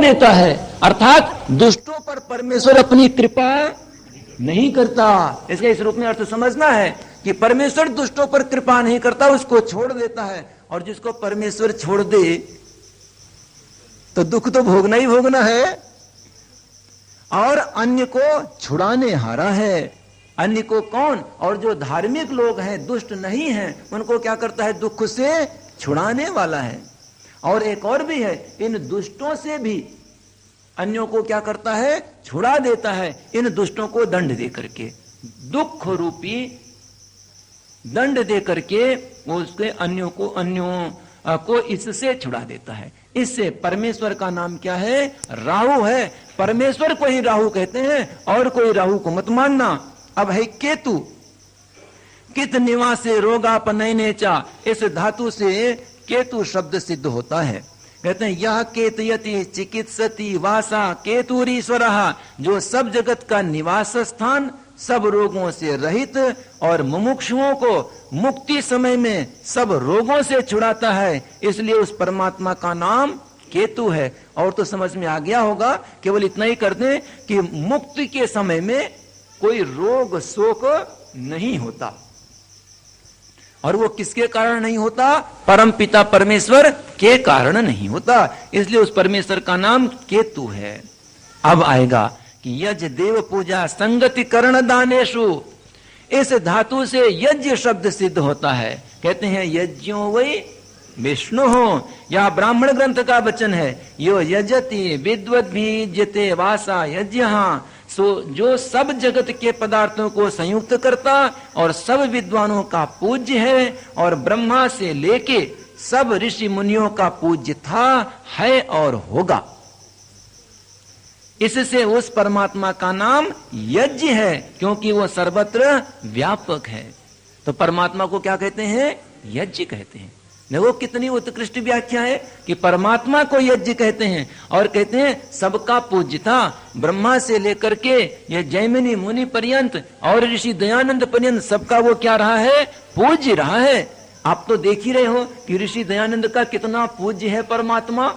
देता है, अर्थात दुष्टों पर परमेश्वर अपनी कृपा नहीं करता। इसका इस रूप में अर्थ समझना है कि परमेश्वर दुष्टों पर कृपा नहीं करता, उसको छोड़ देता है। और जिसको परमेश्वर छोड़ दे तो दुख तो भोगना ही भोगना है, और अन्य को छुड़ाने हारा है। अन्य को कौन? और जो धार्मिक लोग हैं, दुष्ट नहीं हैं, उनको क्या करता है? दुख से छुड़ाने वाला है। और एक और भी है, इन दुष्टों से भी अन्यों को क्या करता है? छुड़ा देता है, इन दुष्टों को दंड दे करके, दुख रूपी दंड दे करके वो उसके अन्यों को इससे छुड़ा देता है। इससे परमेश्वर का नाम क्या है? राहु है। परमेश्वर को ही राहु कहते हैं, और कोई राहु को मत मानना। अब है केतु। कित निवासे रोगापनयने चा, इस धातु से केतु शब्द सिद्ध होता है। कहते हैं यह केतयति चिकित्सति वासा केतुरीश्वरः, जो सब जगत का निवास स्थान, सब रोगों से रहित और मुमुक्षुओं को मुक्ति समय में सब रोगों से छुड़ाता है, इसलिए उस परमात्मा का नाम केतु है। और तो समझ में आ गया होगा, केवल इतना ही कर दें कि मुक्ति के समय में कोई रोग शोक नहीं होता। और वो किसके कारण नहीं होता? परम पिता परमेश्वर के कारण नहीं होता, इसलिए उस परमेश्वर का नाम केतु है। अब आएगा कि यज्ञ देव पूजा संगति करण दानेशु, इस धातु से यज्ञ शब्द सिद्ध होता है। कहते हैं यज्ञों वै विष्णु हो, या ब्राह्मण ग्रंथ का वचन है, यो यजति विद्वद्भिजते वासा यज्ञ, सो जो सब जगत के पदार्थों को संयुक्त करता और सब विद्वानों का पूज्य है, और ब्रह्मा से लेके सब ऋषि मुनियों का पूज्य था, है और होगा। इससे उस परमात्मा का नाम यज्ञ है, क्योंकि वो सर्वत्र व्यापक है। तो परमात्मा को क्या कहते हैं? यज्ञ कहते हैं। देखो कितनी उत्कृष्ट व्याख्या है कि परमात्मा को यज्ञ कहते हैं, और कहते हैं सबका पूज्य था, ब्रह्मा से लेकर के ये जैमिनी मुनि पर्यंत और ऋषि दयानंद पर्यंत सबका वो क्या रहा है? पूज्य रहा है। आप तो देख ही रहे हो कि ऋषि दयानंद का कितना पूज्य है परमात्मा।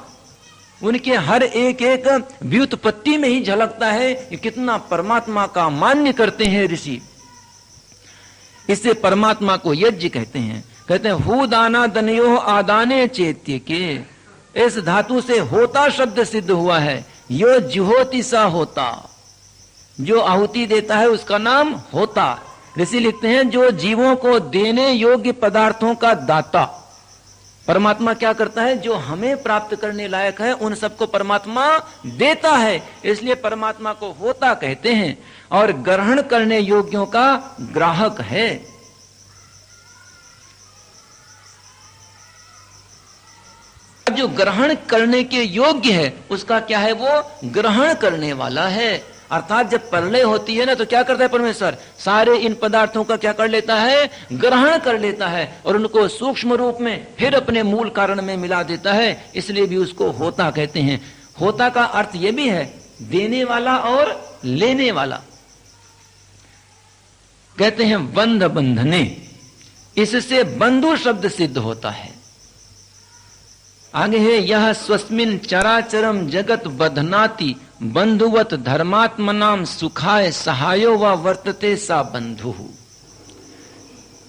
उनके हर एक एक व्युत्पत्ति में ही झलकता है कि कितना परमात्मा का मान्य करते हैं ऋषि। इससे परमात्मा को यज्ञ कहते हैं। कहते हैं हु दाना दनयो आदाने चैत्य के, इस धातु से होता शब्द सिद्ध हुआ है। यो जुहोति सा होता, जो आहुति देता है उसका नाम होता। ऋषि लिखते हैं जो जीवों को देने योग्य पदार्थों का दाता। परमात्मा क्या करता है? जो हमें प्राप्त करने लायक है उन सबको परमात्मा देता है, इसलिए परमात्मा को होता कहते हैं। और ग्रहण करने योग्यों का ग्राहक है। जो ग्रहण करने के योग्य है उसका क्या है? वो ग्रहण करने वाला है। अर्थात जब प्रलय होती है ना, तो क्या करता है परमेश्वर? सारे इन पदार्थों का क्या कर लेता है? ग्रहण कर लेता है, और उनको सूक्ष्म रूप में फिर अपने मूल कारण में मिला देता है, इसलिए भी उसको होता कहते हैं। होता का अर्थ यह भी है देने वाला और लेने वाला। कहते हैं बंध बंधने, इससे बंधु शब्द सिद्ध होता है। आगे है यह स्वस्मिन चराचरम जगत बधनाति बंधुवत धर्मात्मनाम सुखाय सहायो व वर्तते सा बंधु।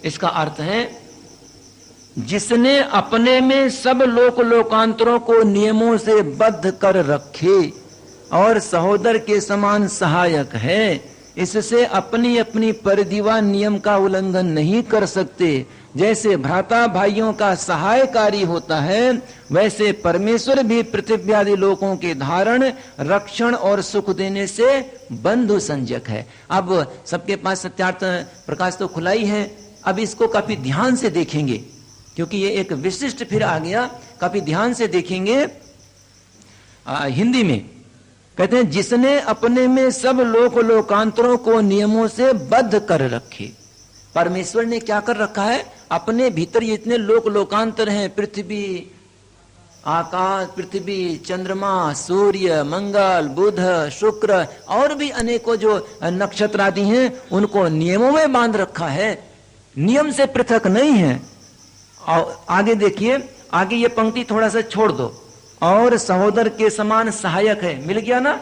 इसका अर्थ है जिसने अपने में सब लोक लोकांतरों को नियमों से बद्ध कर रखे और सहोदर के समान सहायक है, इससे अपनी अपनी परिधिवा नियम का उल्लंघन नहीं कर सकते। जैसे भ्राता भाइयों का सहायकारी होता है, वैसे परमेश्वर भी पृथ्वी आदि लोकों के धारण, रक्षण और सुख देने से बंधु संजक है। अब सबके पास सत्यार्थ प्रकाश तो खुला ही है, अब इसको काफी ध्यान से देखेंगे, क्योंकि ये एक विशिष्ट फिर आ गया। काफी ध्यान से देखेंगे। हिंदी में कहते हैं जिसने अपने में सब लोक लोकांतरों को नियमों से बद्ध कर रखे। परमेश्वर ने क्या कर रखा है? अपने भीतर ये इतने लोक लोकांतर हैं, पृथ्वी, आकाश, पृथ्वी, चंद्रमा, सूर्य, मंगल, बुध, शुक्र और भी अनेकों जो नक्षत्र आदि हैं, उनको नियमों में बांध रखा है, नियम से पृथक नहीं है। और आगे देखिए, आगे ये पंक्ति थोड़ा सा छोड़ दो, और सहोदर के समान सहायक है। मिल गया ना?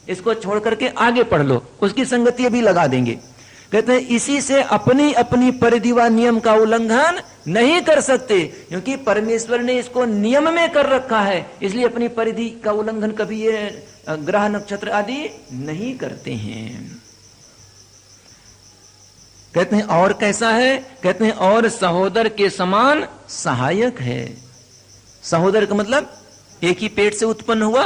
इसको छोड़ करके आगे पढ़ लो, उसकी संगति अभी लगा देंगे। कहते हैं इसी से अपनी अपनी परिधि व नियम का उल्लंघन नहीं कर सकते, क्योंकि परमेश्वर ने इसको नियम में कर रखा है, इसलिए अपनी परिधि का उल्लंघन कभी ये ग्रह नक्षत्र आदि नहीं करते हैं। कहते हैं और कैसा है? कहते हैं और सहोदर के समान सहायक है। सहोदर का मतलब एक ही पेट से उत्पन्न हुआ।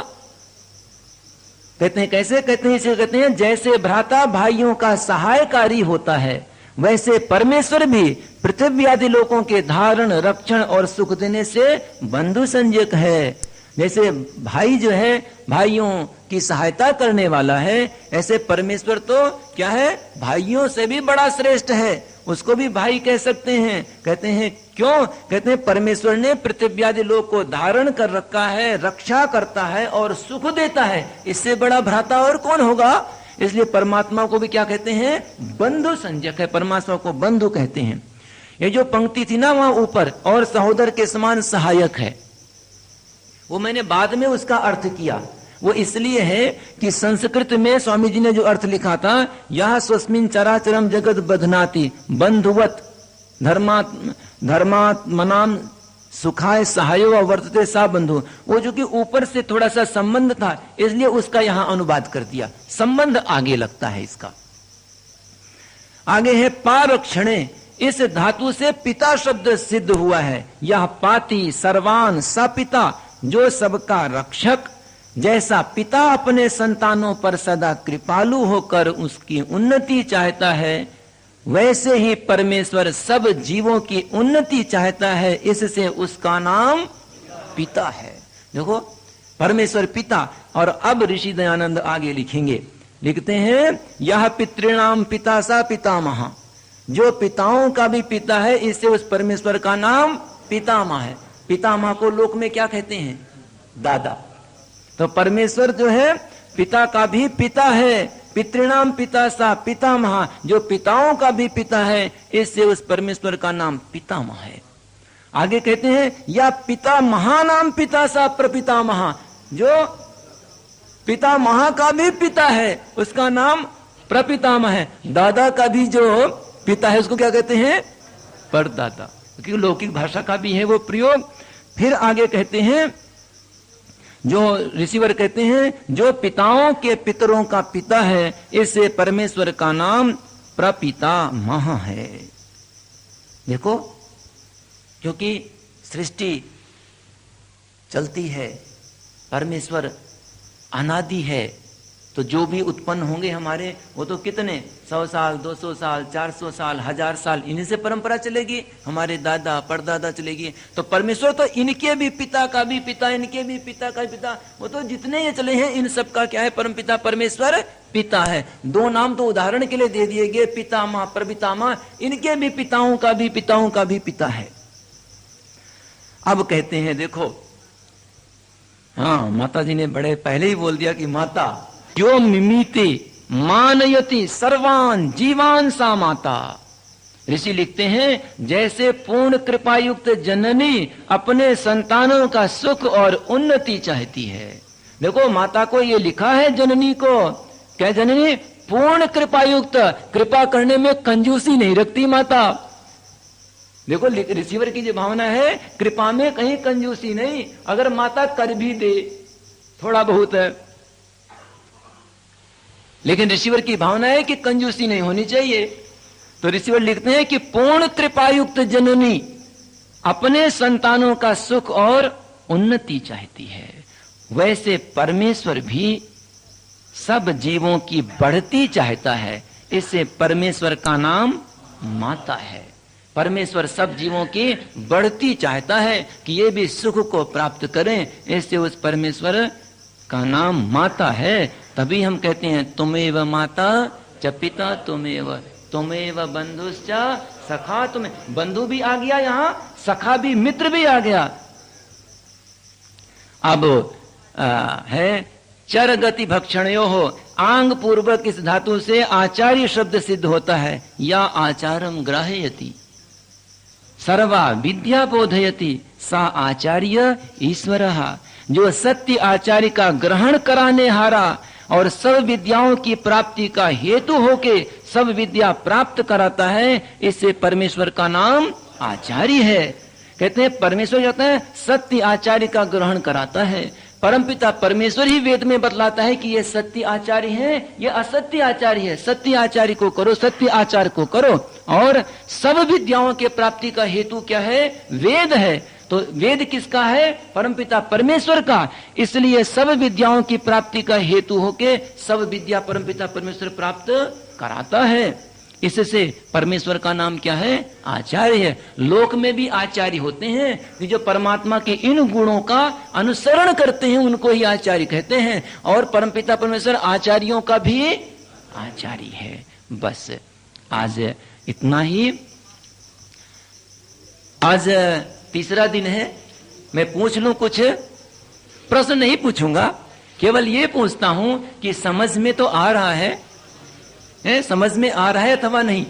कहते हैं कैसे? कहते हैं इसे कहते हैं जैसे भ्राता भाइयों का सहायकारी होता है, वैसे परमेश्वर भी पृथ्वी आदि लोगों के धारण, रक्षण और सुख देने से बंधु संजक है। जैसे भाई जो है भाइयों की सहायता करने वाला है, ऐसे परमेश्वर तो क्या है? भाइयों से भी बड़ा श्रेष्ठ है, उसको भी भाई कह सकते हैं। कहते हैं क्यों? कहते हैं परमेश्वर ने पृथ्वी आदि लोग को धारण कर रखा है, रक्षा करता है और सुख देता है, इससे बड़ा भ्राता और कौन होगा? इसलिए परमात्मा को भी क्या कहते हैं? बंधु संजक है, परमात्मा को बंधु कहते हैं। ये जो पंक्ति थी ना वहां ऊपर, और सहोदर के समान सहायक है, वो मैंने बाद में उसका अर्थ किया। वो इसलिए है कि संस्कृत में स्वामी जी ने जो अर्थ लिखा था, यह स्वस्मिन चराचरम जगत बधनाति बंधुवत धर्मात्मनाम सुखाय सहायो वर्तते सा बंधु, वो जो कि ऊपर से थोड़ा सा संबंध था, इसलिए उसका यहां अनुवाद कर दिया। संबंध आगे लगता है इसका। आगे है पारक्षणे, इस धातु से पिता शब्द सिद्ध हुआ है। यह पाति सर्वान सपिता, जो सबका रक्षक, जैसा पिता अपने संतानों पर सदा कृपालु होकर उसकी उन्नति चाहता है, वैसे ही परमेश्वर सब जीवों की उन्नति चाहता है, इससे उसका नाम पिता है। देखो परमेश्वर पिता। और अब ऋषि दयानंद आगे लिखेंगे, लिखते हैं यह पितृणाम पिता सा पितामह, जो पिताओं का भी पिता है, इससे उस परमेश्वर का नाम पितामह है। पितामह को लोक में क्या कहते हैं? दादा। तो परमेश्वर जो है पिता का भी पिता है, पितृणाम पिता सा पितामह, जो पिताओं का भी पिता है, इससे उस परमेश्वर का नाम पितामह है। आगे कहते हैं या पिता महानाम पिता सा प्रपितामह, जो पिता महा का भी पिता है, उसका नाम प्रपितामह है। दादा का भी जो पिता है उसको क्या कहते हैं? परदादा, क्योंकि लौकिक भाषा का भी है वो प्रयोग। फिर आगे कहते हैं, जो ऋषिवर कहते हैं जो पिताओं के पितरों का पिता है, इससे परमेश्वर का नाम प्रपितामह है। देखो, क्योंकि सृष्टि चलती है, परमेश्वर अनादि है, तो जो भी उत्पन्न होंगे हमारे, वो तो कितने 100 साल 200 साल 400 साल 1000 साल, इन्हीं से परंपरा चलेगी, हमारे दादा परदादा चलेगी। तो परमेश्वर तो इनके भी पिता का भी पिता, इनके भी पिता का पिता, वो तो जितने ये चले हैं इन सब का क्या है? परम पिता परमेश्वर पिता है। दो नाम तो उदाहरण के लिए दे दिए गए, पितामह प्रपितामह, इनके भी पिताओं का भी पिताओं का भी पिता है। अब कहते हैं देखो, हाँ माता जी ने बड़े पहले ही बोल दिया कि माता जो मिमीते मानयति सर्वान जीवान सा माता। ऋषि लिखते हैं जैसे पूर्ण कृपायुक्त जननी अपने संतानों का सुख और उन्नति चाहती है। देखो माता को ये लिखा है, जननी को, क्या जननी पूर्ण कृपायुक्त, कृपा करने में कंजूसी नहीं रखती माता। देखो रिसीवर की जो भावना है, कृपा में कहीं कंजूसी नहीं, अगर माता कर भी दे थोड़ा बहुत है, लेकिन रिसीवर की भावना है कि कंजूसी नहीं होनी चाहिए। तो रिसीवर लिखते हैं कि पूर्ण कृपायुक्त जननी अपने संतानों का सुख और उन्नति चाहती है, वैसे परमेश्वर भी सब जीवों की बढ़ती चाहता है, इससे परमेश्वर का नाम माता है। परमेश्वर सब जीवों की बढ़ती चाहता है कि ये भी सुख को प्राप्त करें, इससे उस परमेश्वर का नाम माता है। तभी हम कहते हैं तुमेव माता च पिता तुमेव बंधुश्च सखा। तुम्हें बंधु भी आ गया यहाँ, सखा भी, मित्र भी आ गया। अब है चर गति भक्षणयो हो, आंग पूर्वक इस धातु से आचार्य शब्द सिद्ध होता है। या आचारम ग्राहयति सर्वा विद्या बोधयति सा आचार्य ईश्वरः। जो सत्य आचार्य का ग्रहण कराने हारा और सब विद्याओं की प्राप्ति का हेतु होके सब विद्या प्राप्त कराता है, इससे परमेश्वर का नाम आचार्य है। कहते हैं परमेश्वर जाता है सत्य आचार्य का ग्रहण कराता है। परमपिता परमेश्वर ही वेद में बतलाता है कि ये सत्य आचार्य है, ये असत्य आचार्य है। सत्य आचार्य को करो, सत्य आचार्य को करो। और सब विद्याओं के प्राप्ति का हेतु क्या है? वेद है। तो वेद किसका है? परमपिता परमेश्वर का। इसलिए सब विद्याओं की प्राप्ति का हेतु होके सब विद्या परमपिता परमेश्वर प्राप्त कराता है। इससे परमेश्वर का नाम क्या है? आचार्य है। लोक में भी आचार्य होते हैं कि जो परमात्मा के इन गुणों का अनुसरण करते हैं, उनको ही आचार्य कहते हैं। और परमपिता परमेश्वर आचार्यों का भी आचार्य है। बस आज इतना ही। आज तीसरा दिन है। मैं पूछ लूं कुछ? प्रश्न नहीं पूछूंगा, केवल ये पूछता हूं कि समझ में तो आ रहा है, समझ में आ रहा है अथवा नहीं?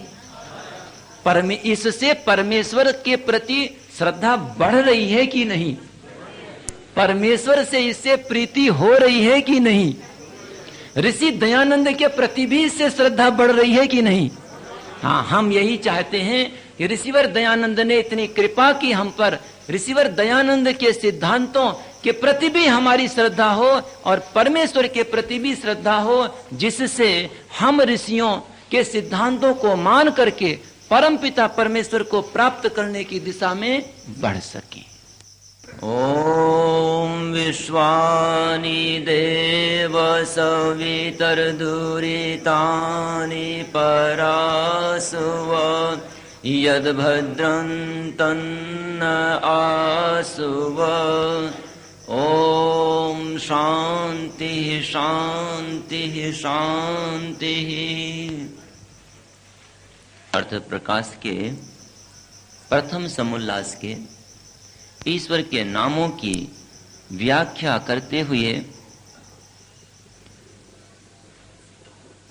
इससे परमेश्वर के प्रति श्रद्धा बढ़ रही है कि नहीं? परमेश्वर से इससे प्रीति हो रही है कि नहीं? ऋषि दयानंद के प्रति भी इससे श्रद्धा बढ़ रही है कि नहीं? हाँ, हम यही चाहते हैं कि ऋषिवर दयानंद ने इतनी कृपा की हम पर, ऋषिवर दयानंद के सिद्धांतों के प्रति भी हमारी श्रद्धा हो और परमेश्वर के प्रति भी श्रद्धा हो, जिससे हम ऋषियों के सिद्धांतों को मान करके परमपिता परमेश्वर को प्राप्त करने की दिशा में बढ़ सके। ओम विश्वानि देव सवितर्दुरितानि परासुव यद भद्रं तन्न आसुव। ओम शांति शांति शांति। अर्थ प्रकाश के प्रथम समुल्लास के ईश्वर के नामों की व्याख्या करते हुए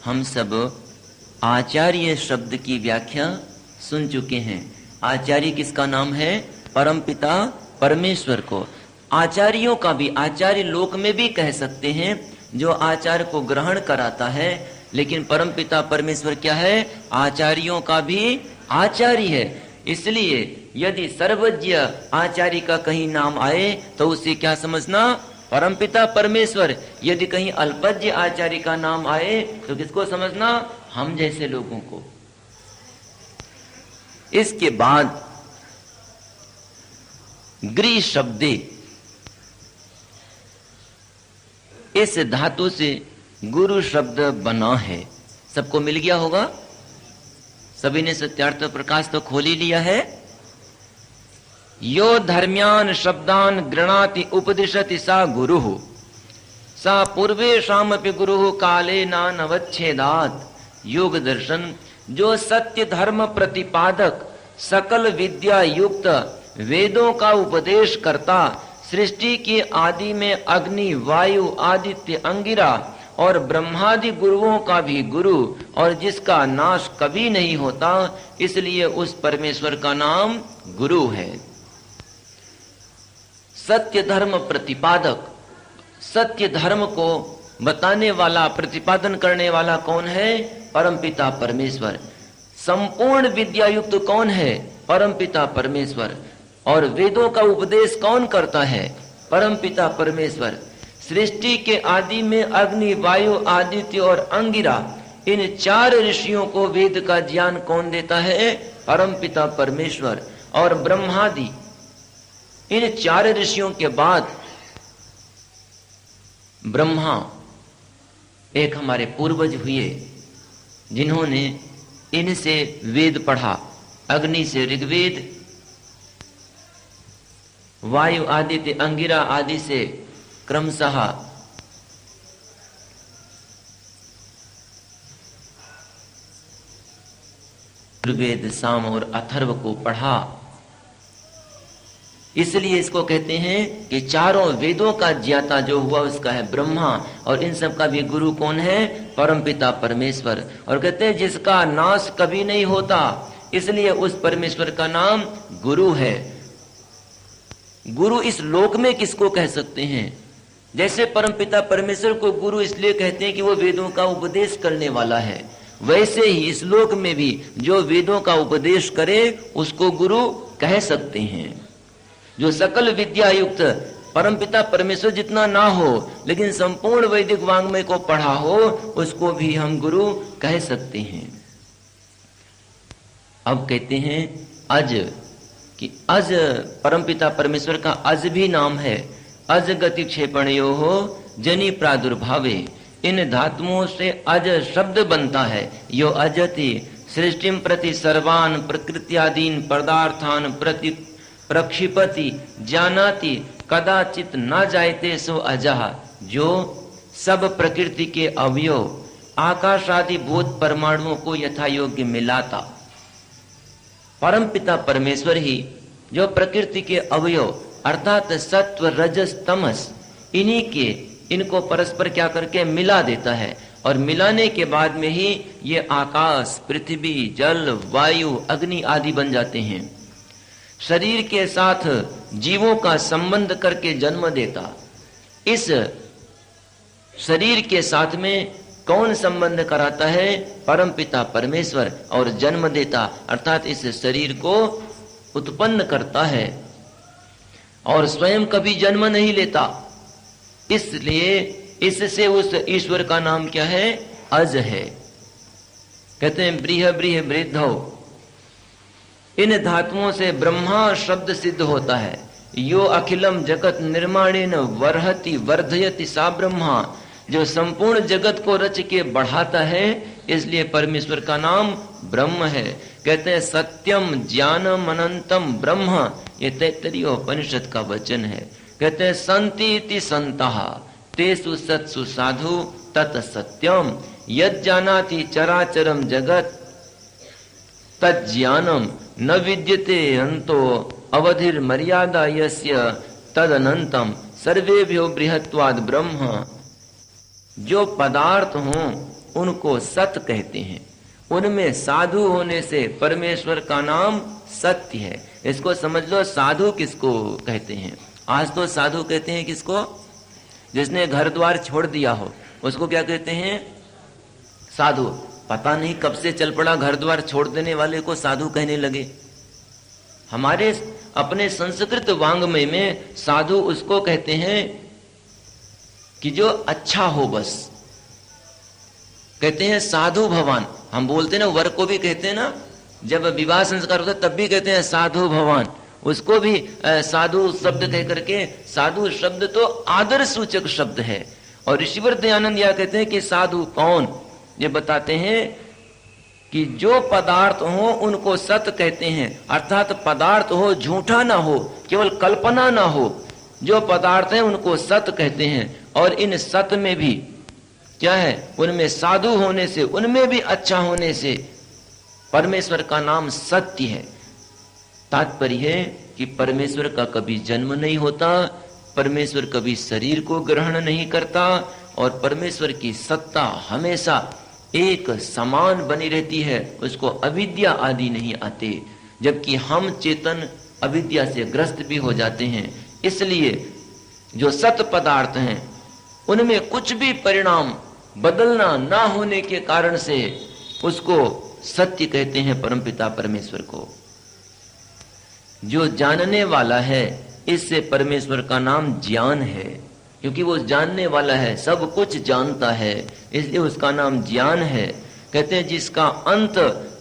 हम सब आचार्य शब्द की व्याख्या सुन चुके हैं। आचार्य किसका नाम है? परमपिता परमेश्वर को। आचार्यों का भी, आचार्य लोक में भी कह सकते हैं जो आचार्य को ग्रहण कराता है, लेकिन परमपिता परमेश्वर क्या है? आचार्यों का भी आचार्य है। इसलिए यदि सर्वज्ञ आचार्य का कहीं नाम आए तो उसे क्या समझना? परमपिता परमेश्वर। यदि कहीं अल्पज्ञ आचार्य का नाम आए तो किसको समझना? हम जैसे लोगों को। इसके बाद गृह शब्दे, इस धातु से गुरु शब्द बना है। सबको मिल गया होगा? सभी ने सत्यार्थ प्रकाश तो खोल ही लिया है। यो धर्म्यान शब्दान गृणाति उपदिशति सा गुरुः सा पूर्वेषामपि गुरुः काले नानवच्छेदात्। योग दर्शन, जो सत्य धर्म प्रतिपादक सकल विद्या युक्त वेदों का उपदेश करता, सृष्टि की आदि में अग्नि वायु आदित्य अंगिरा और ब्रह्मादि गुरुओं का भी गुरु, और जिसका नाश कभी नहीं होता, इसलिए उस परमेश्वर का नाम गुरु है। सत्य धर्म प्रतिपादक, सत्य धर्म को बताने वाला, प्रतिपादन करने वाला कौन है? परमपिता परमेश्वर। संपूर्ण विद्या युक्त कौन है? परमपिता परमेश्वर। और वेदों का उपदेश कौन करता है? परमपिता परमेश्वर। सृष्टि के आदि में अग्नि वायु आदित्य और अंगिरा, इन चार ऋषियों को वेद का ज्ञान कौन देता है? परमपिता परमेश्वर। और ब्रह्मादि, इन चार ऋषियों के बाद ब्रह्मा एक हमारे पूर्वज हुए जिन्होंने इनसे वेद पढ़ा। अग्नि से ऋग्वेद, वायु आदित्य अंगिरा आदि से क्रमशः ऋग्वेद साम और अथर्व को पढ़ा। इसलिए इसको कहते हैं कि चारों वेदों का ज्ञाता जो हुआ उसका है ब्रह्मा, और इन सब का भी गुरु कौन है? परमपिता परमेश्वर। और कहते हैं जिसका नाश कभी नहीं होता, इसलिए उस परमेश्वर का नाम गुरु है। गुरु इस लोक में किसको कह सकते हैं? जैसे परमपिता परमेश्वर को गुरु इसलिए कहते हैं कि वो वेदों का उपदेश करने वाला है, वैसे ही इस लोक में भी जो वेदों का उपदेश करे उसको गुरु कह सकते हैं। जो सकल विद्या युक्त परमपिता परमेश्वर जितना ना हो लेकिन संपूर्ण वैदिक वांग्मय को पढ़ा हो, उसको भी हम गुरु कह सकते हैं। अब कहते हैं अज, कि अज परमपिता परमेश्वर का अज भी नाम है। अज गति क्षेपणयो हो जनि प्रादुर्भावे, इन धातुओं से अज शब्द बनता है। यो अजति सृष्टिम प्रति सर्वान प्रकृत्यादीन पदार्थान प्रति प्रक्षिपति जानाति कदाचित न जायते सो अजः, जो सब प्रकृति के अवयव आकाश आदि भूत परमाणुओं को यथा योग्य मिलाता। परमपिता परमेश्वर ही जो प्रकृति के अवयव अर्थात सत्व रजस तमस इनको परस्पर क्या करके मिला देता है, और मिलाने के बाद में ही ये आकाश पृथ्वी जल वायु अग्नि आदि बन जाते हैं। शरीर के साथ जीवों का संबंध करके जन्म देता। इस शरीर के साथ में कौन संबंध कराता है? परमपिता परमेश्वर, और जन्म देता अर्थात इस शरीर को उत्पन्न करता है और स्वयं कभी जन्म नहीं लेता। इसलिए इससे उस ईश्वर का नाम क्या है? अज है। कहते हैं ब्रीह ब्रीह वृद्धो, इन धातुओं से ब्रह्मा शब्द सिद्ध होता है। यो अखिलम जगत निर्माणेन वर्हति वर्धयति सा ब्रह्मा, जो संपूर्ण जगत को रच के बढ़ाता है, इसलिए परमेश्वर का नाम ब्रह्म है। कहते हैं सत्यम ज्ञानम अनंतम ब्रह्म, ये तैत्तरीय उपनिषद का वचन है। कहते हैं संति इति संतः तेषु सत्सु साधु तत् सत्यम, यद जानाति चराचरम जगत तत् ज्ञानम न विद्यते अंतो अवधिर मर्यादा यस्य तद अनंतम सर्वेभ्यो बृहत्वाद ब्रह्म। जो पदार्थ हों उनको सत कहते हैं, उनमें साधु होने से परमेश्वर का नाम सत्य है। इसको समझ लो, साधु किसको कहते हैं? आज तो साधु कहते हैं किसको? जिसने घर द्वार छोड़ दिया हो उसको क्या कहते हैं? साधु। पता नहीं कब से चल पड़ा घर द्वार छोड़ देने वाले को साधु कहने लगे। हमारे अपने संस्कृत वांग्मय में साधु उसको कहते हैं कि जो अच्छा हो, बस कहते हैं साधु भवान। हम बोलते हैं ना, वर को भी कहते हैं ना, जब विवाह संस्कार होता है तब भी कहते हैं साधु भवान, उसको भी साधु शब्द कह करके। साधु शब्द तो आदर सूचक शब्द है। और ऋषिवर दयानंद यह कहते हैं कि साधु कौन? ये बताते हैं कि जो पदार्थ हो उनको सत कहते हैं, अर्थात पदार्थ हो झूठा ना हो, केवल कल्पना ना हो। जो पदार्थ है उनको सत कहते हैं। और इन सत में भी क्या है? उनमें साधु होने से, उनमें भी अच्छा होने से परमेश्वर का नाम सत्य है। तात्पर्य है कि परमेश्वर का कभी जन्म नहीं होता, परमेश्वर कभी शरीर को ग्रहण नहीं करता, और परमेश्वर की सत्ता हमेशा एक समान बनी रहती है, उसको अविद्या आदि नहीं आते। जबकि हम चेतन अविद्या से ग्रस्त भी हो जाते हैं। इसलिए जो सत पदार्थ हैं उनमें कुछ भी परिणाम बदलना ना होने के कारण से उसको सत्य कहते हैं, परमपिता परमेश्वर को। जो जानने वाला है, इससे परमेश्वर का नाम ज्ञान है, क्योंकि वो जानने वाला है, सब कुछ जानता है, इसलिए उसका नाम ज्ञान है। कहते हैं जिसका अंत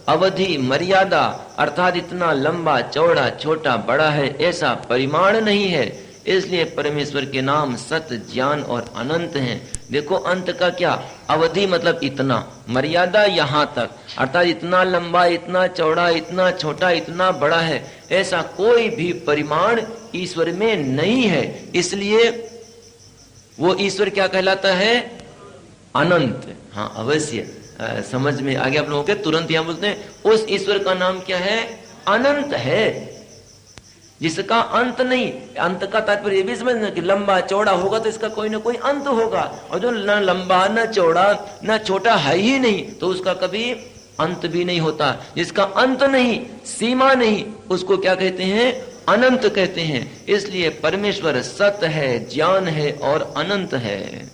अवधि मर्यादा अर्थात इतना लंबा चौड़ा छोटा बड़ा है ऐसा परिमाण नहीं है, इसलिए परमेश्वर के नाम सत्य ज्ञान और अनंत हैं। देखो अंत का क्या? अवधि मतलब इतना, मर्यादा यहाँ तक, अर्थात इतना लंबा इतना चौड़ा इतना छोटा इतना बड़ा है, ऐसा कोई भी परिमाण ईश्वर में नहीं है। इसलिए वो ईश्वर क्या कहलाता है? अनंत। हाँ अवश्य समझ में आ गया आप लोगों के। तुरंत यहां बोलते हैं उस ईश्वर का नाम क्या है? अनंत है, जिसका अंत नहीं। अंत का तात्पर्य ये भी समझना कि लंबा चौड़ा होगा तो इसका कोई ना कोई अंत होगा, और जो न लंबा न चौड़ा न छोटा है ही नहीं तो उसका कभी अंत भी नहीं होता। जिसका अंत नहीं, सीमा नहीं, उसको क्या कहते हैं? अनंत कहते हैं। इसलिए परमेश्वर सत है, ज्ञान है और अनंत है।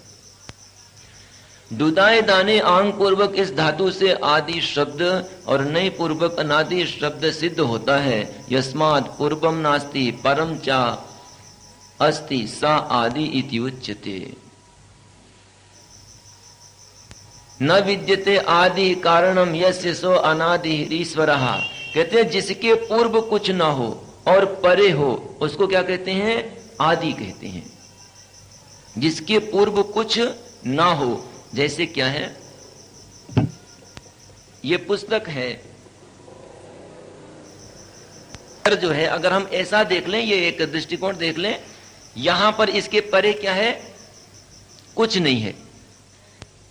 दुदाए दाने आंग पूर्वक इस धातु से आदि शब्द और नई पूर्वक अनादि शब्द सिद्ध होता है। यस्मात् पूर्वम नास्ति परम चा अस्ति सा आदि इति उच्यते। न विद्यते आदि कारणम यस्य सो अनादि ईश्वरः। कहते हैं जिसके पूर्व कुछ ना हो और परे हो उसको क्या कहते हैं? आदि कहते हैं। जिसके पूर्व कुछ ना हो, जैसे क्या है, ये पुस्तक है जो है, अगर हम ऐसा देख लें, ये एक दृष्टिकोण देख लें, यहां पर इसके परे क्या है? कुछ नहीं है।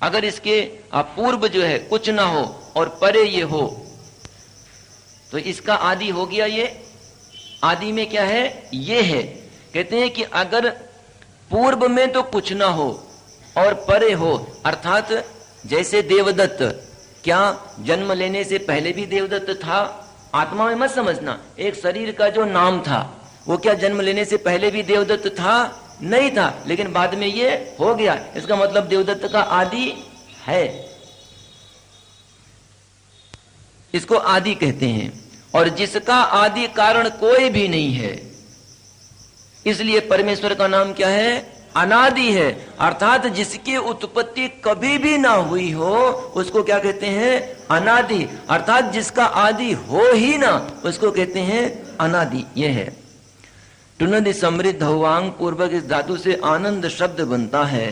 अगर इसके पूर्व जो है कुछ ना हो और परे ये हो तो इसका आदि हो गया। ये आदि में क्या है? ये है। कहते हैं कि अगर पूर्व में तो कुछ ना हो और परे हो, अर्थात जैसे देवदत्त, क्या जन्म लेने से पहले भी देवदत्त था? आत्मा में मत समझना, एक शरीर का जो नाम था वो क्या जन्म लेने से पहले भी देवदत्त था? नहीं था, लेकिन बाद में ये हो गया। इसका मतलब देवदत्त का आदि है, इसको आदि कहते हैं। और जिसका आदि कारण कोई भी नहीं है, इसलिए परमेश्वर का नाम क्या है? अनादि है। अर्थात जिसकी उत्पत्ति कभी भी ना हुई हो उसको क्या कहते हैं? अनादि। अर्थात जिसका आदि हो ही ना उसको कहते हैं अनादि। यह है टुनदि समृद्ध हुआंग पूर्वक इस धातु से आनंद शब्द बनता है।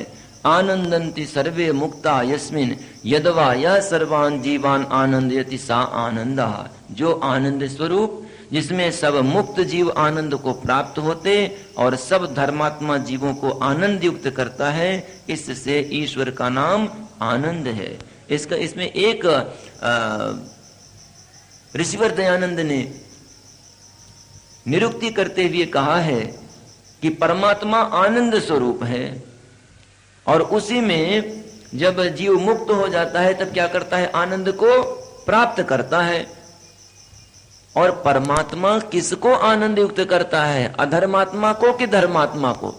आनंदन्ति सर्वे मुक्ता यस्मिन यदवा यह सर्वान जीवान आनंदयति सा आनंदा। जो आनंद स्वरूप जिसमें सब मुक्त जीव आनंद को प्राप्त होते और सब धर्मात्मा जीवों को आनंद युक्त करता है, इससे ईश्वर का नाम आनंद है। इसमें एक ऋषिवर दयानंद ने निरुक्ति करते हुए कहा है कि परमात्मा आनंद स्वरूप है और उसी में जब जीव मुक्त हो जाता है तब क्या करता है? आनंद को प्राप्त करता है। और परमात्मा किसको आनंद युक्त करता है? अधर्मात्मा को कि धर्मात्मा को?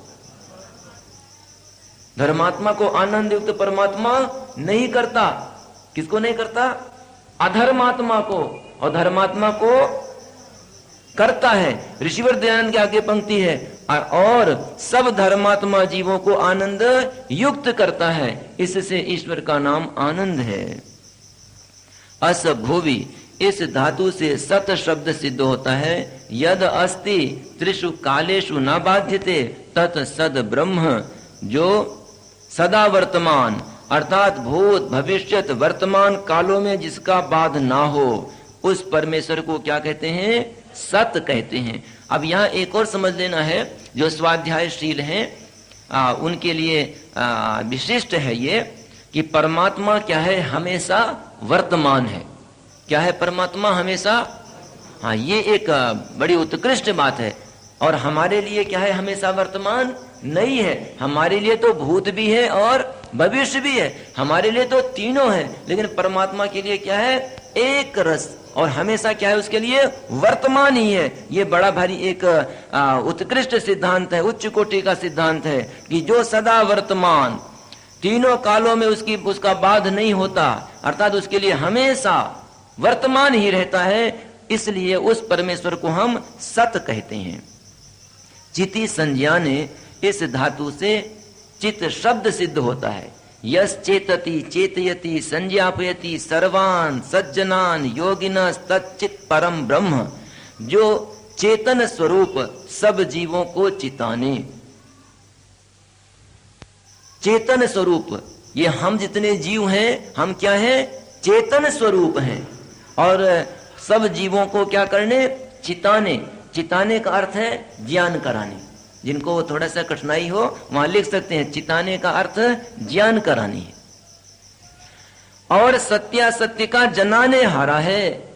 धर्मात्मा को आनंद युक्त परमात्मा नहीं करता। किसको नहीं करता? अधर्मात्मा को। और धर्मात्मा को करता है। ऋषिवर दयानंद के आगे पंक्ति है, और सब धर्मात्मा जीवों को आनंद युक्त करता है, इससे ईश्वर का नाम आनंद है। अस भुवि इस धातु से सत शब्द सिद्ध होता है। यद अस्ति त्रिषु कालेषु न बाध्यते तत् सद ब्रह्म। जो सदा वर्तमान अर्थात भूत भविष्यत वर्तमान कालों में जिसका बाध ना हो उस परमेश्वर को क्या कहते हैं? सत कहते हैं। अब यहाँ एक और समझ लेना है, जो स्वाध्यायशील हैं उनके लिए विशिष्ट है ये कि परमात्मा क्या है? हमेशा वर्तमान है। क्या है? परमात्मा हमेशा, हाँ, ये एक बड़ी उत्कृष्ट बात है। और हमारे लिए क्या है? हमेशा वर्तमान नहीं है। हमारे लिए तो भूत भी है और भविष्य भी है, हमारे लिए तो तीनों है। लेकिन परमात्मा के लिए क्या है? एक रस, और हमेशा क्या है? उसके लिए वर्तमान ही है। ये बड़ा भारी एक उत्कृष्ट सिद्धांत है, उच्च कोटि का सिद्धांत है कि जो सदा वर्तमान, तीनों कालों में उसका बाध नहीं होता, अर्थात उसके लिए हमेशा वर्तमान ही रहता है, इसलिए उस परमेश्वर को हम सत कहते हैं। चिति संज्ञाने इस धातु से चित शब्द सिद्ध होता है। यस चेतति चेतयति संज्ञापयति सर्वान सज्जनान योगिनस तच्चित परम ब्रह्म। जो चेतन स्वरूप सब जीवों को चिताने, चेतन स्वरूप, ये हम जितने जीव हैं हम क्या हैं? चेतन स्वरूप हैं। और सब जीवों को क्या करने? चिताने। चिताने का अर्थ है ज्ञान कराने। जिनको थोड़ा सा कठिनाई हो वहां लिख सकते हैं, चिताने का अर्थ ज्ञान करानी है। और सत्यासत्य का जनाने हारा है।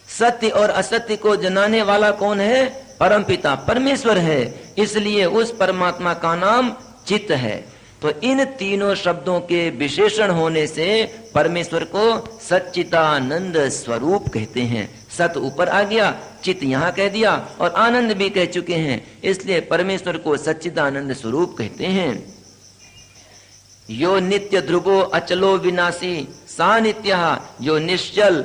सत्य और असत्य को जनाने वाला कौन है? परमपिता परमेश्वर है। इसलिए उस परमात्मा का नाम चित्त है। तो इन तीनों शब्दों के विशेषण होने से परमेश्वर को सच्चिदानंद स्वरूप कहते हैं। सत ऊपर आ गया, चित यहाँ कह दिया और आनंद भी कह चुके हैं, इसलिए परमेश्वर को सच्चिदानंद स्वरूप कहते हैं। यो नित्य ध्रुवो अचलो विनाशी सा नित्यः, जो निश्चल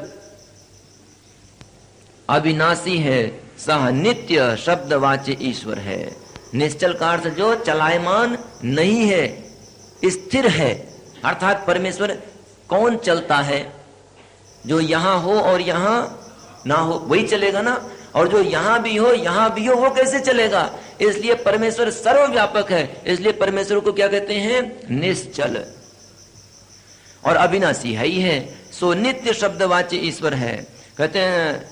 अविनाशी है, सह नित्य शब्दवाच्य ईश्वर है। निश्चल का अर्थ जो चलायमान नहीं है, स्थिर है, अर्थात परमेश्वर कौन चलता है? जो यहां हो और यहां ना हो वही चलेगा ना, और जो यहां भी हो यहां भी हो वो कैसे चलेगा? इसलिए परमेश्वर सर्वव्यापक है, इसलिए परमेश्वर को क्या कहते हैं? निश्चल और अविनाशी है ही है, सो नित्य शब्दवाच्य ईश्वर है। कहते हैं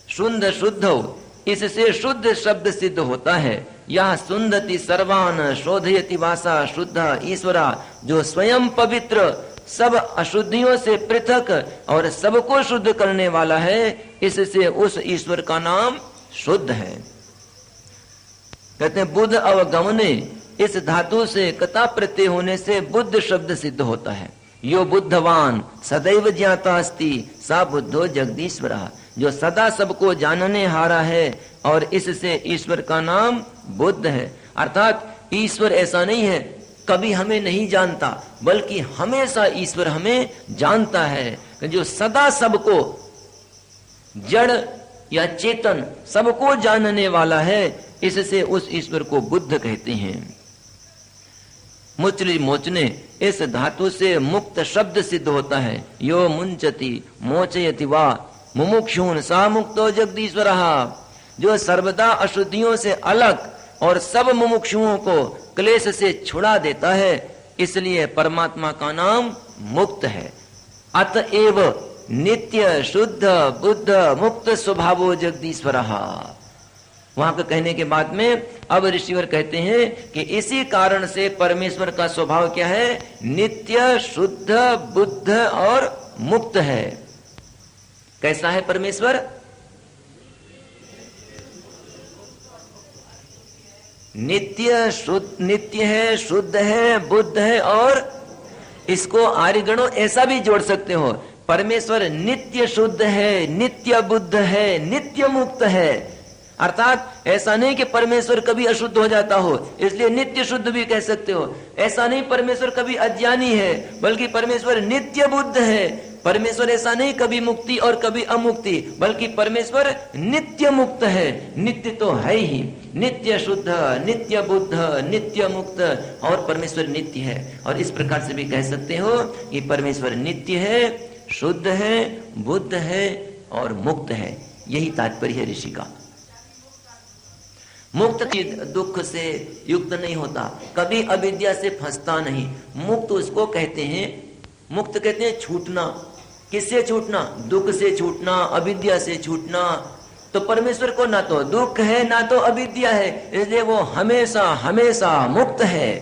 शुद्ध शुद्ध हो, इससे शुद्ध शब्द सिद्ध होता है। यह सुंदति सर्वान शोधयति वासा शुद्ध ईश्वरा, जो स्वयं पवित्र सब अशुद्धियों से पृथक और सबको शुद्ध करने वाला है, इससे उस ईश्वर का नाम शुद्ध है। कहते हैं बुद्ध अवगमने, इस धातु से कता प्रत्यय होने से बुद्ध शब्द सिद्ध होता है। यो बुद्धवान सदैव ज्ञाता अस्ति सा बुद्धो जगदीश्वरा, जो सदा सबको जानने हारा है और इससे ईश्वर का नाम बुद्ध है। अर्थात ईश्वर ऐसा नहीं है कभी हमें नहीं जानता, बल्कि हमेशा ईश्वर हमें जानता है, जो सदा सबको जड़ या चेतन सबको जानने वाला है, इससे उस ईश्वर को बुद्ध कहते हैं। मुचली मोचने, इस धातु से मुक्त शब्द सिद्ध होता है। यो मुंचति मोचयति वा मुमुक्षून सा मुक्तो जगदीश्वरः, जो सर्वदा अशुद्धियों से अलग और सब मुमुक्षुओं को क्लेश से छुड़ा देता है, इसलिए परमात्मा का नाम मुक्त है। अतएव नित्य शुद्ध बुद्ध मुक्त स्वभावो जगदीश्वरः। वहां पे कहने के बाद में अब ऋषिवर कहते हैं कि इसी कारण से परमेश्वर का स्वभाव क्या है? नित्य शुद्ध बुद्ध और मुक्त है। कैसा है परमेश्वर? नित्य शुद्ध, नित्य है, शुद्ध है, बुद्ध है, और इसको आर्यगणों ऐसा भी जोड़ सकते हो, परमेश्वर नित्य शुद्ध है, नित्य बुद्ध है, नित्य मुक्त है। अर्थात ऐसा नहीं कि परमेश्वर कभी अशुद्ध हो जाता हो, इसलिए नित्य शुद्ध भी कह सकते हो। ऐसा नहीं परमेश्वर कभी अज्ञानी है, बल्कि परमेश्वर नित्य बुद्ध है। परमेश्वर ऐसा नहीं कभी मुक्ति और कभी अमुक्ति, बल्कि परमेश्वर नित्य मुक्त है। नित्य तो है ही, नित्य शुद्ध, नित्य बुद्ध, नित्य मुक्त, और परमेश्वर नित्य है। और इस प्रकार से भी कह सकते हो कि परमेश्वर नित्य है, शुद्ध है, बुद्ध है और मुक्त है। यही तात्पर्य है ऋषि का। मुक्त दुख से युक्त नहीं होता, कभी अविद्या से फंसता नहीं। मुक्त उसको कहते हैं, मुक्त कहते हैं छूटना। किससे छूटना? दुख से छूटना, अविद्या से छूटना। तो परमेश्वर को ना तो दुख है ना तो अविद्या है, इसलिए वो हमेशा हमेशा मुक्त है।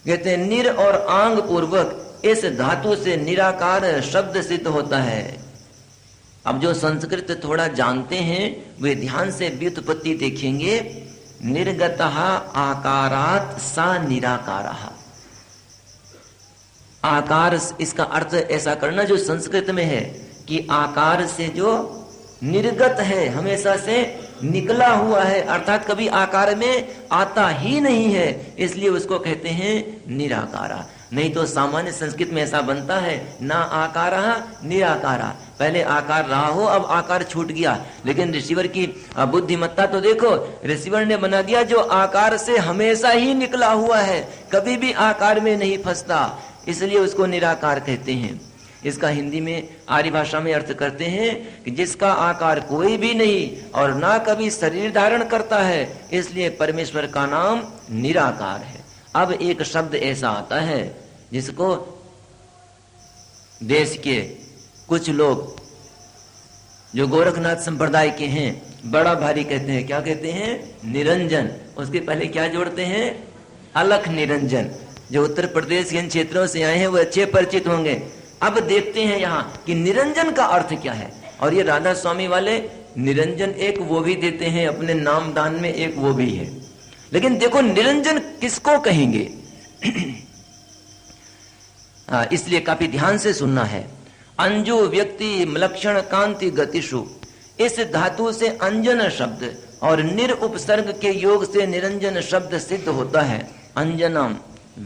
कहते हैं निर और आंग पूर्वक इस धातु से निराकार शब्द सिद्ध होता है। अब जो संस्कृत थोड़ा जानते हैं वे ध्यान से व्युत्पत्ति देखेंगे। निर्गतः आकारात् सा निराकारः। आकार, इसका अर्थ ऐसा करना जो संस्कृत में है कि आकार से जो निर्गत है, हमेशा से निकला हुआ है, अर्थात कभी आकार में आता ही नहीं है, इसलिए उसको कहते हैं निराकारा। नहीं तो सामान्य संस्कृत में ऐसा बनता है ना आकारा निराकारा, पहले आकार रहा हो अब आकार छूट गया। लेकिन रिसीवर की बुद्धिमत्ता तो देखो, रिसीवर ने बना दिया जो आकार से हमेशा ही निकला हुआ है, कभी भी आकार में नहीं फंसता, इसलिए उसको निराकार कहते हैं। इसका हिंदी में आर्य भाषा में अर्थ करते हैं कि जिसका आकार कोई भी नहीं और ना कभी शरीर धारण करता है, इसलिए परमेश्वर का नाम निराकार है। अब एक शब्द ऐसा आता है जिसको देश के कुछ लोग जो गोरखनाथ संप्रदाय के हैं बड़ा भारी कहते हैं। क्या कहते हैं? निरंजन। उसके पहले क्या जोड़ते हैं? अलख निरंजन। जो उत्तर प्रदेश के इन क्षेत्रों से आए हैं वो अच्छे परिचित होंगे। अब देखते हैं यहाँ कि निरंजन का अर्थ क्या है। और ये राधा स्वामी वाले निरंजन एक वो भी देते हैं अपने नाम दान में, एक वो भी है। लेकिन देखो निरंजन किसको कहेंगे इसलिए काफी ध्यान से सुनना है। अंजो व्यक्ति मलक्षण कांति गतिषु, इस धातु से अंजन शब्द और निर उपसर्ग के योग से निरंजन शब्द सिद्ध होता है। अंजनम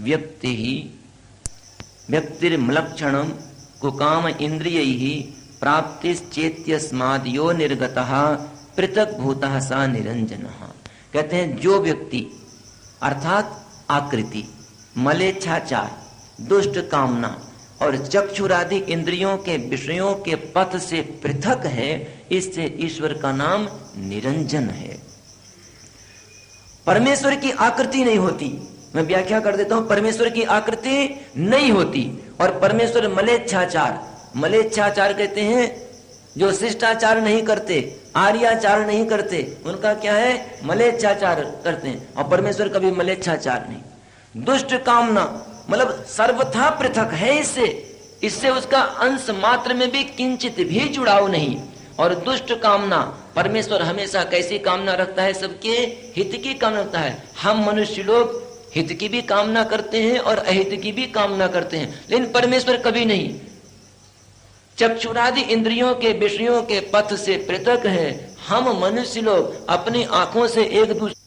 व्यक्ति ही व्यक्तिर्मलक्षणम कुकाम इंद्रिय ही प्राप्तिश्चेत्यस्माद् यो निर्गतः पृथक भूतः सा निरंजनः। कहते हैं जो व्यक्ति अर्थात आकृति, मलेच्छाचार, दुष्ट कामना और चक्षुरादि इंद्रियों के विषयों के पथ से पृथक है, इससे ईश्वर का नाम निरंजन है। परमेश्वर की आकृति नहीं होती, मैं व्याख्या कर देता हूं, परमेश्वर की आकृति नहीं होती। और परमेश्वर मलेच्छाचार, मलेच्छाचार कहते हैं जो शिष्टाचार नहीं करते, आर्याचार नहीं करते, उनका क्या है, मलेच्छाचार करते हैं। और परमेश्वर कभी मलेच्छाचार नहीं। दुष्ट कामना मतलब सर्वथा पृथक है इससे उसका अंश मात्र में भी किंचित भी जुड़ाव नहीं। और दुष्ट कामना, परमेश्वर हमेशा कैसी कामना रखता है, सबके हित की कामना रखता है। हम मनुष्य लोग हित की भी कामना करते हैं और अहित की भी कामना करते हैं, लेकिन परमेश्वर कभी नहीं। चक्षुरादि इंद्रियों के विषयों के पथ से पृथक है। हम मनुष्य लोग अपनी आंखों से एक दूसरे